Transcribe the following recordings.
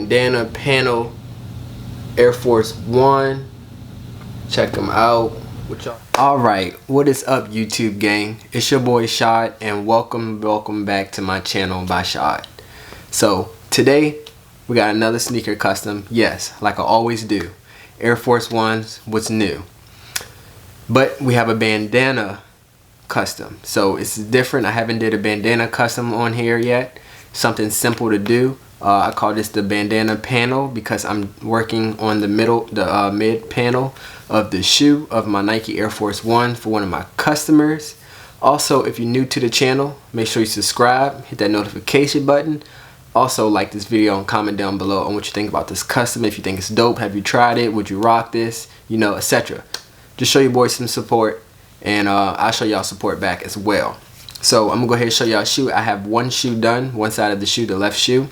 Bandana panel Air Force One. Check them out. Alright, what is up YouTube gang? It's your boy Byshaad, and welcome back to my channel Byshaad. So today we got another sneaker custom. Yes, like I always do. Air Force Ones, what's new? But we have a bandana custom. So it's different. I haven't did a bandana custom on here yet. Something simple to do. I call this the bandana panel because I'm working on the mid panel of the shoe of my Nike Air Force One for one of my customers. Also, if you're new to the channel, make sure you subscribe, hit that notification button. Also, like this video and comment down below on what you think about this custom. If you think it's dope, have you tried it, would you rock this, you know, etc. Just show your boys some support, and I'll show y'all support back as well. So I'm gonna go ahead and show y'all a shoe. I have one shoe done, one side of the shoe, the left shoe.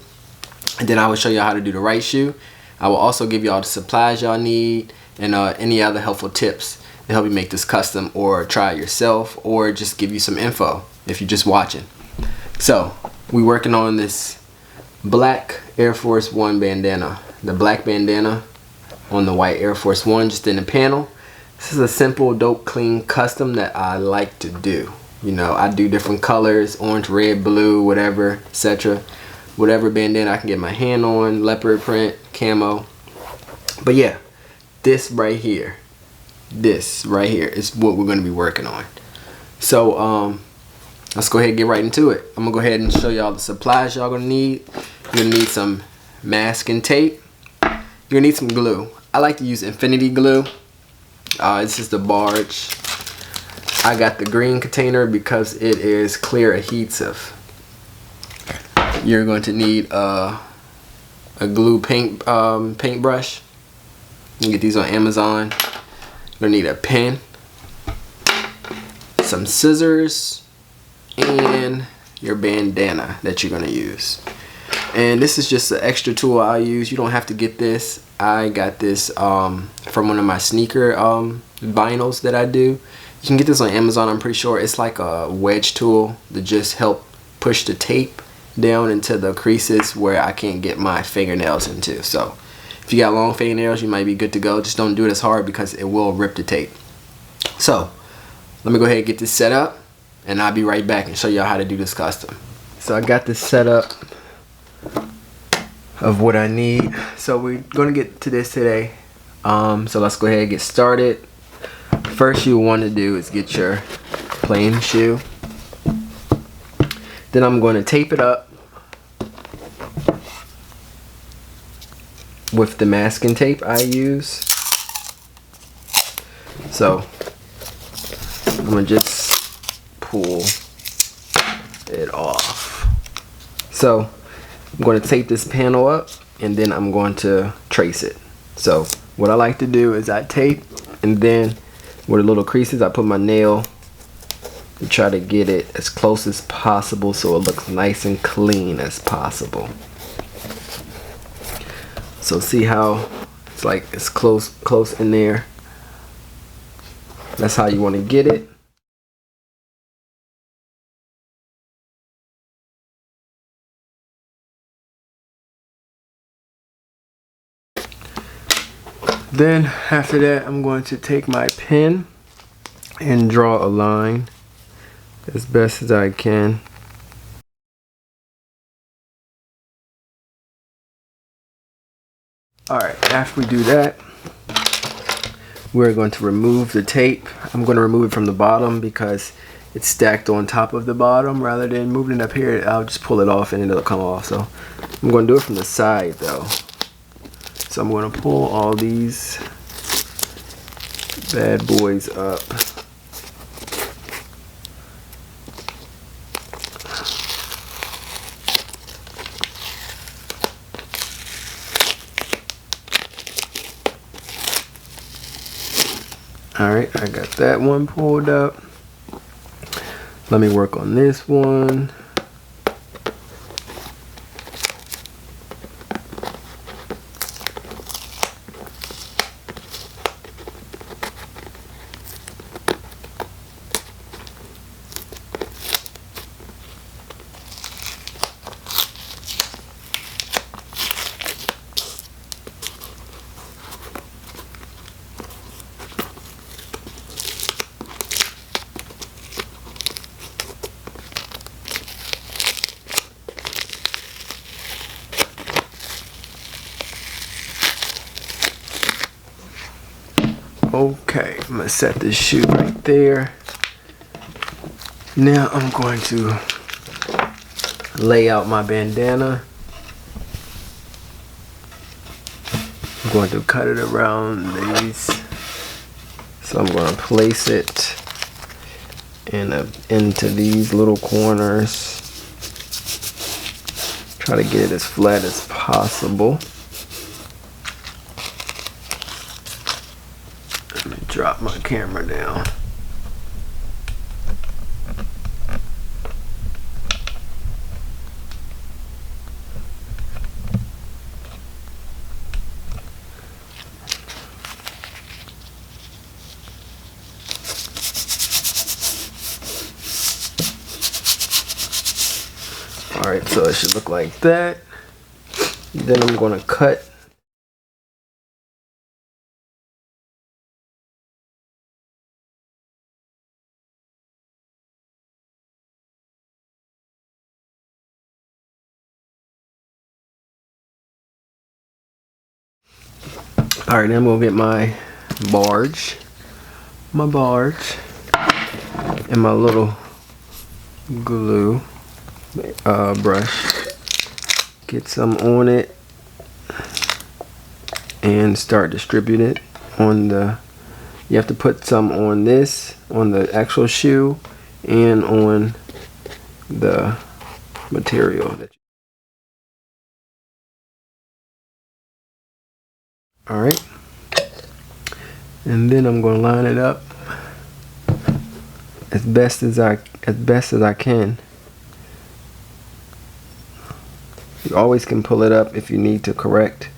And then I will show you how to do the right shoe. I will also give y'all the supplies y'all need and any other helpful tips to help you make this custom or try it yourself, or just give you some info if you're just watching. So we're working on this black Air Force One bandana. The black bandana on the white Air Force One, just in the panel. This is a simple, dope, clean custom that I like to do. You know, I do different colors, orange, red, blue, whatever, etc. Whatever bandana I can get my hand on, leopard print, camo. But yeah, this right here is what we're going to be working on. So let's go ahead and get right into it. I'm gonna go ahead and show y'all the supplies y'all gonna need. You're gonna need some masking tape. You're gonna need some glue. I like to use infinity glue. This is the barge. I got the green container because it is clear adhesive. You're going to need a glue paintbrush. You can get these on Amazon. You're gonna need a pen, some scissors, and your bandana that you're gonna use. And this is just an extra tool I use. You don't have to get this. I got this from one of my sneaker vinyls that I do. You can get this on Amazon, I'm pretty sure. It's like a wedge tool to just help push the tape down into the creases where I can't get my fingernails into. So if you got long fingernails, you might be good to go. Just don't do it as hard because it will rip the tape. So let me go ahead and get this set up, and I'll be right back and show y'all how to do this custom. So I got this set up of what I need. So we're gonna get to this today. So let's go ahead and get started. First you want to do is get your plain shoe. Then I'm going to tape it up with the masking tape I use. So I'm going to just pull it off. So I'm going to tape this panel up, and then I'm going to trace it. So what I like to do is I tape, and then where the little creases, I put my nail to try to get it as close as possible so it looks nice and clean as possible. So see how it's like it's close in there. That's how you want to get it. Then after that, I'm going to take my pen and draw a line as best as I can. Alright, after we do that, we're going to remove the tape. I'm going to remove it from the bottom because it's stacked on top of the bottom. Rather than moving it up here, I'll just pull it off and it'll come off. So I'm going to do it from the side though. So I'm going to pull all these bad boys up. Alright, I got that one pulled up. Let me work on this one. Okay, I'm gonna set this shoe right there. Now I'm going to lay out my bandana. I'm going to cut it around these. So I'm going to place it into these little corners. Try to get it as flat as possible. Let me drop my camera down. Alright, so it should look like that. Then I'm going to cut. Alright, then I'm going to get my barge. And my little glue brush. Get some on it and start distributing it on the. You have to put some on this, on the actual shoe, and on the material. All right, and then I'm going to line it up as best as I can. You always can pull it up if you need to correct.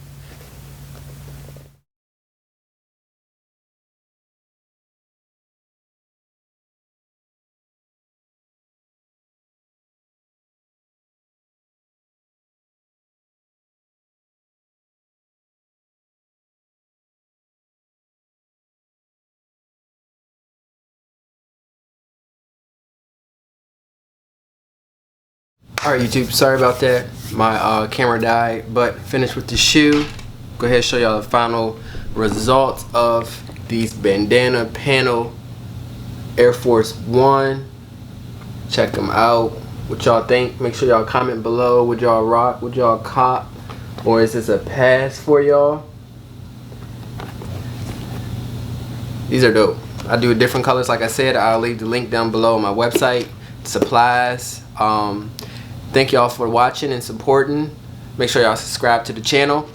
Alright YouTube, sorry about that. My camera died, but finished with the shoe. Go ahead and show y'all the final results of these bandana panel Air Force One. Check them out. What y'all think? Make sure y'all comment below. Would y'all rock? Would y'all cop? Or is this a pass for y'all? These are dope. I do different colors like I said. I'll leave the link down below on my website. Supplies. Thank y'all for watching and supporting. Make sure y'all subscribe to the channel.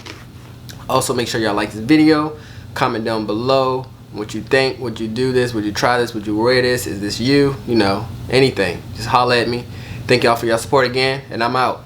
Also make sure y'all like this video. Comment down below what you think. Would you do this? Would you try this? Would you wear this? Is this you? You know, anything. Just holler at me. Thank y'all for your support again, and I'm out.